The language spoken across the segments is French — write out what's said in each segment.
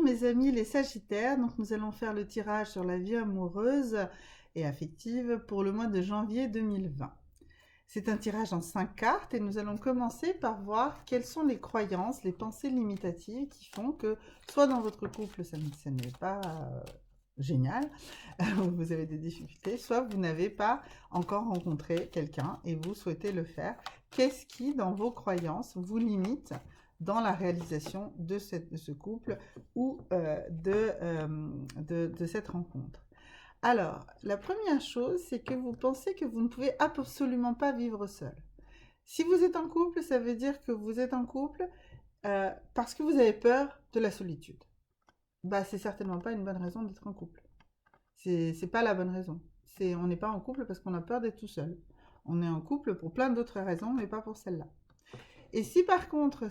mes amis les Sagittaires, donc nous allons faire le tirage sur la vie amoureuse et affective pour le mois de janvier 2020. C'est un tirage en 5 cartes et nous allons commencer par voir quelles sont les croyances, les pensées limitatives qui font que soit dans votre couple ça n'est pas génial, vous avez des difficultés, soit vous n'avez pas encore rencontré quelqu'un et vous souhaitez le faire. Qu'est-ce qui, dans vos croyances, vous limite dans la réalisation de ce couple ou de cette rencontre? Alors, la première chose, c'est que vous pensez que vous ne pouvez absolument pas vivre seul. Si vous êtes en couple, ça veut dire que vous êtes en couple parce que vous avez peur de la solitude. Bah, c'est certainement pas une bonne raison d'être en couple. C'est pas la bonne raison. On n'est pas en couple parce qu'on a peur d'être tout seul. On est en couple pour plein d'autres raisons, mais pas pour celle-là. Et si par contre,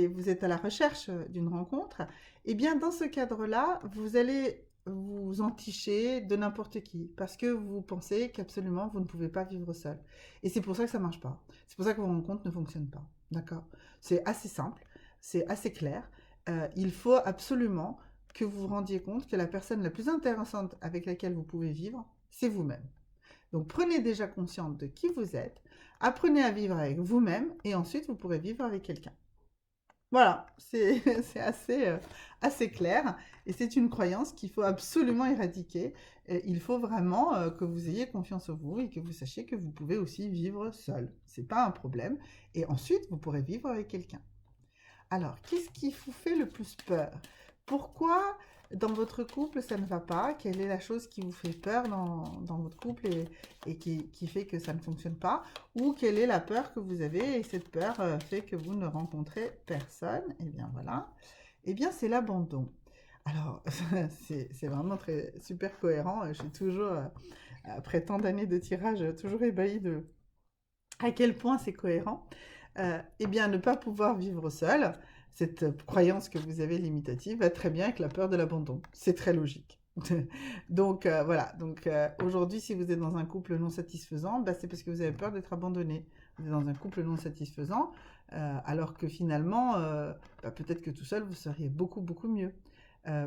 vous êtes à la recherche d'une rencontre, eh bien dans ce cadre-là, vous allez vous enticher de n'importe qui parce que vous pensez qu'absolument vous ne pouvez pas vivre seul. Et c'est pour ça que ça marche pas. C'est pour ça que vos rencontres ne fonctionnent pas. D'accord? C'est assez simple, c'est assez clair. Il faut absolument que vous vous rendiez compte que la personne la plus intéressante avec laquelle vous pouvez vivre, c'est vous-même. Donc prenez déjà conscience de qui vous êtes, apprenez à vivre avec vous-même et ensuite vous pourrez vivre avec quelqu'un. Voilà, c'est assez clair et c'est une croyance qu'il faut absolument éradiquer. Et il faut vraiment que vous ayez confiance en vous et que vous sachiez que vous pouvez aussi vivre seul. C'est pas un problème. Et ensuite, vous pourrez vivre avec quelqu'un. Alors, qu'est-ce qui vous fait le plus peur? Pourquoi dans votre couple ça ne va pas? Quelle est la chose qui vous fait peur dans votre couple et qui fait que ça ne fonctionne pas? Ou quelle est la peur que vous avez et cette peur fait que vous ne rencontrez personne? Eh bien voilà, eh bien c'est l'abandon. Alors, c'est vraiment super cohérent. Je suis toujours, après tant d'années de tirage, toujours ébahie de à quel point c'est cohérent. Eh bien, ne pas pouvoir vivre seul, cette croyance que vous avez limitative, va très bien avec la peur de l'abandon. C'est très logique. Donc voilà, donc aujourd'hui, si vous êtes dans un couple non satisfaisant, bah, c'est parce que vous avez peur d'être abandonné. Vous êtes dans un couple non satisfaisant, alors que finalement, bah, peut-être que tout seul, vous seriez beaucoup, beaucoup mieux.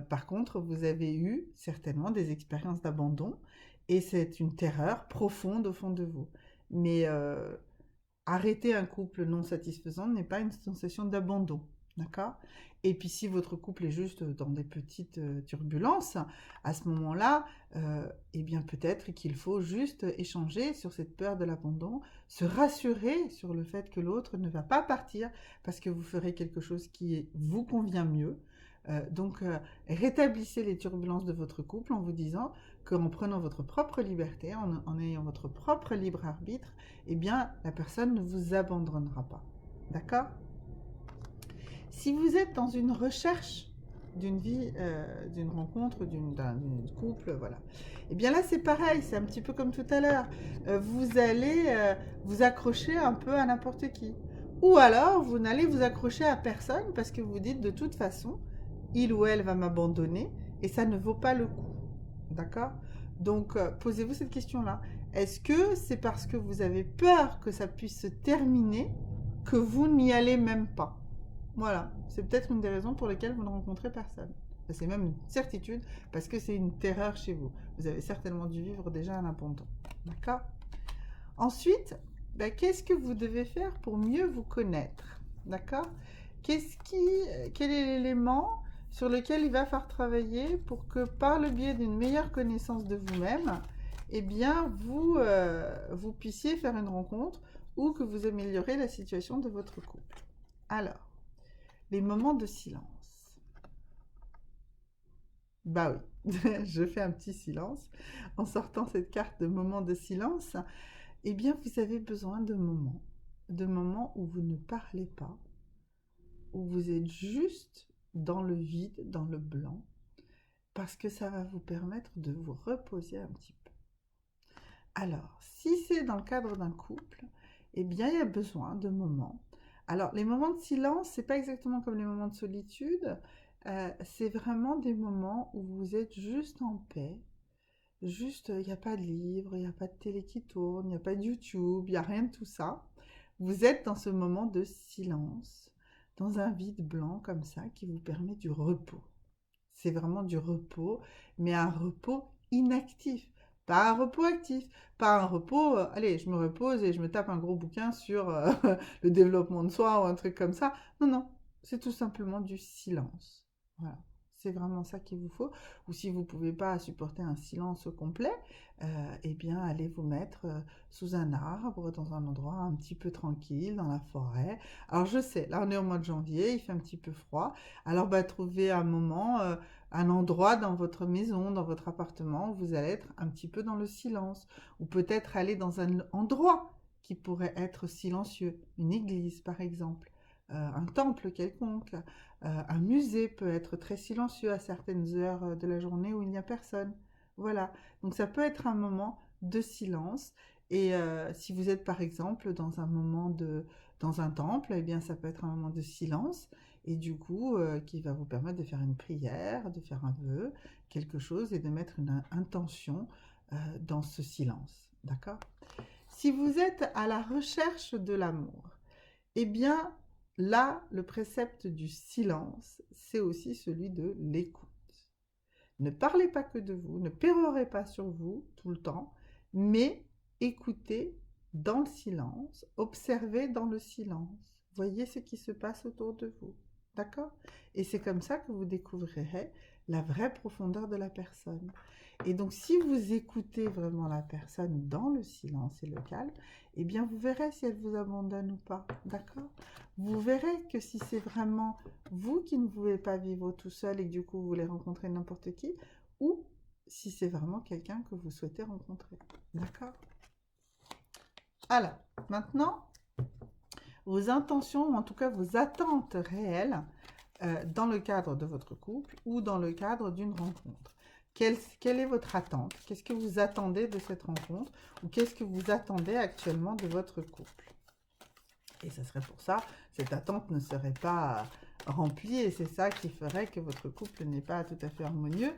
Par contre, vous avez eu certainement des expériences d'abandon et c'est une terreur profonde au fond de vous. Mais arrêter un couple non satisfaisant n'est pas une sensation d'abandon, d'accord? Et puis si votre couple est juste dans des petites turbulences, à ce moment-là, eh bien peut-être qu'il faut juste échanger sur cette peur de l'abandon, se rassurer sur le fait que l'autre ne va pas partir parce que vous ferez quelque chose qui vous convient mieux. Donc, rétablissez les turbulences de votre couple en vous disant qu'en prenant votre propre liberté, en ayant votre propre libre arbitre, eh bien, la personne ne vous abandonnera pas. D'accord? Si vous êtes dans une recherche d'une vie, d'une rencontre, d'un couple, voilà. Eh bien là, c'est pareil, c'est un petit peu comme tout à l'heure. Vous allez vous accrocher un peu à n'importe qui. Ou alors, vous n'allez vous accrocher à personne parce que vous dites de toute façon, il ou elle va m'abandonner et ça ne vaut pas le coup. D'accord? Donc, posez-vous cette question-là. Est-ce que c'est parce que vous avez peur que ça puisse se terminer que vous n'y allez même pas? Voilà, c'est peut-être une des raisons pour lesquelles vous ne rencontrez personne. C'est même une certitude parce que c'est une terreur chez vous. Vous avez certainement dû vivre déjà un abandon. D'accord? Ensuite, qu'est-ce que vous devez faire pour mieux vous connaître? D'accord? Quel est l'élément sur lequel il va falloir travailler pour que par le biais d'une meilleure connaissance de vous-même, eh bien, vous puissiez faire une rencontre ou que vous améliorez la situation de votre couple. Alors, les moments de silence. Bah oui, je fais un petit silence en sortant cette carte de moments de silence. Eh bien, vous avez besoin de moments où vous ne parlez pas, où vous êtes juste dans le vide, dans le blanc, parce que ça va vous permettre de vous reposer un petit peu. Alors, si c'est dans le cadre d'un couple, eh bien, il y a besoin de moments. Alors, les moments de silence, c'est pas exactement comme les moments de solitude. C'est vraiment des moments où vous êtes juste en paix. Juste, il n'y a pas de livre, il n'y a pas de télé qui tourne, il n'y a pas de YouTube, il n'y a rien de tout ça. Vous êtes dans ce moment de silence, dans un vide blanc comme ça qui vous permet du repos. C'est vraiment du repos, mais un repos inactif. Pas un repos actif, pas un repos, allez, je me repose et je me tape un gros bouquin sur le développement de soi ou un truc comme ça. Non, non, c'est tout simplement du silence. Voilà, c'est vraiment ça qu'il vous faut. Ou si vous ne pouvez pas supporter un silence complet, eh bien, allez vous mettre sous un arbre, dans un endroit un petit peu tranquille, dans la forêt. Alors, je sais, là, on est au mois de janvier, il fait un petit peu froid. Alors, bah, trouvez un moment, un endroit dans votre maison, dans votre appartement, où vous allez être un petit peu dans le silence. Ou peut-être aller dans un endroit qui pourrait être silencieux. Une église, par exemple. Un temple quelconque. Un musée peut être très silencieux à certaines heures de la journée où il n'y a personne. Voilà. Donc ça peut être un moment de silence. Et si vous êtes par exemple dans dans un temple, eh bien ça peut être un moment de silence et du coup qui va vous permettre de faire une prière, de faire un vœu, quelque chose et de mettre une intention dans ce silence. D'accord? Si vous êtes à la recherche de l'amour, eh bien là, le précepte du silence, c'est aussi celui de l'écoute. Ne parlez pas que de vous, ne pérorez pas sur vous tout le temps, mais écoutez dans le silence, observez dans le silence, voyez ce qui se passe autour de vous. D'accord? Et c'est comme ça que vous découvrirez la vraie profondeur de la personne. Et donc, si vous écoutez vraiment la personne dans le silence et le calme, eh bien, vous verrez si elle vous abandonne ou pas. D'accord? Vous verrez que si c'est vraiment vous qui ne pouvez pas vivre tout seul et que du coup, vous voulez rencontrer n'importe qui, ou si c'est vraiment quelqu'un que vous souhaitez rencontrer. D'accord? Alors, maintenant, vos intentions, ou en tout cas vos attentes réelles dans le cadre de votre couple ou dans le cadre d'une rencontre. Quelle est votre attente? Qu'est-ce que vous attendez de cette rencontre? Ou qu'est-ce que vous attendez actuellement de votre couple? Et ce serait pour ça, cette attente ne serait pas remplie et c'est ça qui ferait que votre couple n'est pas tout à fait harmonieux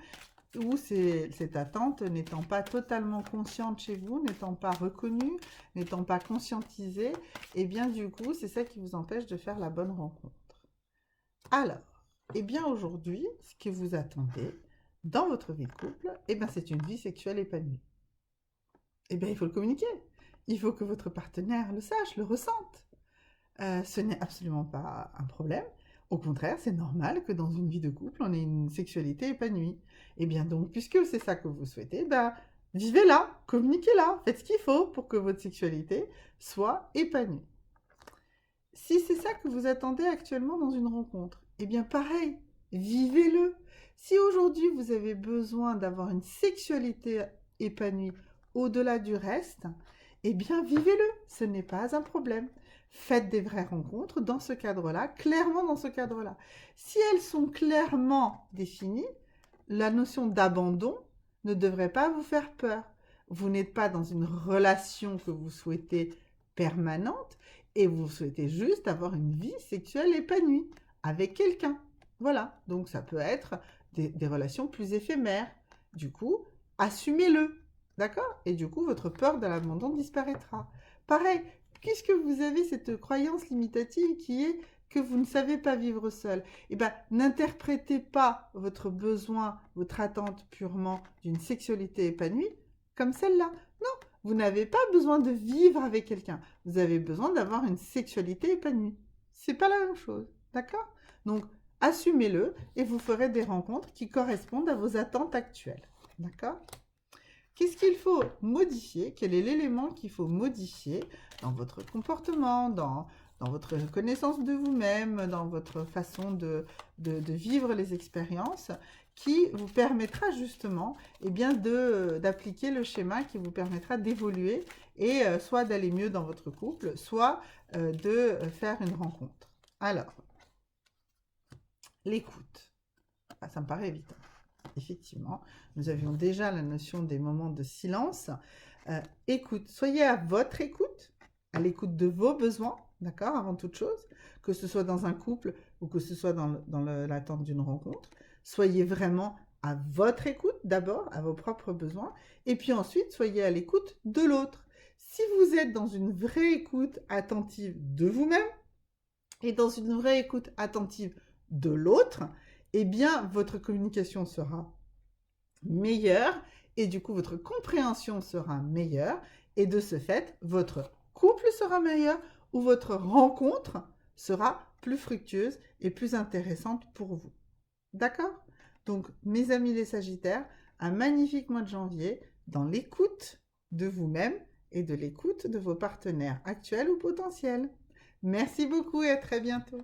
ou cette attente n'étant pas totalement consciente chez vous, n'étant pas reconnue, n'étant pas conscientisée, et bien du coup, c'est ça qui vous empêche de faire la bonne rencontre. Alors, eh bien aujourd'hui, ce que vous attendez dans votre vie de couple, eh bien c'est une vie sexuelle épanouie. Eh bien il faut le communiquer. Il faut que votre partenaire le sache, le ressente. Ce n'est absolument pas un problème. Au contraire, c'est normal que dans une vie de couple, on ait une sexualité épanouie. Eh bien donc, puisque c'est ça que vous souhaitez, ben, vivez-la, communiquez-la, faites ce qu'il faut pour que votre sexualité soit épanouie. Si c'est ça que vous attendez actuellement dans une rencontre, eh bien pareil, vivez-le. Si aujourd'hui vous avez besoin d'avoir une sexualité épanouie au-delà du reste, eh bien vivez-le, ce n'est pas un problème. Faites des vraies rencontres dans ce cadre-là, clairement dans ce cadre-là. Si elles sont clairement définies, la notion d'abandon ne devrait pas vous faire peur. Vous n'êtes pas dans une relation que vous souhaitez permanente et vous souhaitez juste avoir une vie sexuelle épanouie avec quelqu'un. Voilà, donc ça peut être des relations plus éphémères. Du coup, assumez-le, d'accord? Et du coup, votre peur de l'abandon disparaîtra. Pareil, puisque vous avez cette croyance limitative qui est que vous ne savez pas vivre seul, eh ben, n'interprétez pas votre besoin, votre attente purement d'une sexualité épanouie comme celle-là. Non, vous n'avez pas besoin de vivre avec quelqu'un. Vous avez besoin d'avoir une sexualité épanouie. C'est pas la même chose, d'accord? Donc, assumez-le et vous ferez des rencontres qui correspondent à vos attentes actuelles, d'accord? Qu'est-ce qu'il faut modifier? Quel est l'élément qu'il faut modifier dans votre comportement, dans votre connaissance de vous-même, dans votre façon de vivre les expériences, qui vous permettra justement d'appliquer le schéma qui vous permettra d'évoluer et soit d'aller mieux dans votre couple, soit de faire une rencontre. Alors, l'écoute. Ah, ça me paraît évident. Effectivement, nous avions déjà la notion des moments de silence. Écoute, soyez à votre écoute, à l'écoute de vos besoins, d'accord, avant toute chose, que ce soit dans un couple ou que ce soit dans l'attente d'une rencontre. Soyez vraiment à votre écoute d'abord, à vos propres besoins, et puis ensuite, soyez à l'écoute de l'autre. Si vous êtes dans une vraie écoute attentive de vous-même, et dans une vraie écoute attentive de l'autre, eh bien, votre communication sera meilleure et du coup, votre compréhension sera meilleure et de ce fait, votre couple sera meilleur ou votre rencontre sera plus fructueuse et plus intéressante pour vous. D'accord? Donc, mes amis les Sagittaires, un magnifique mois de janvier dans l'écoute de vous-même et de l'écoute de vos partenaires actuels ou potentiels. Merci beaucoup et à très bientôt.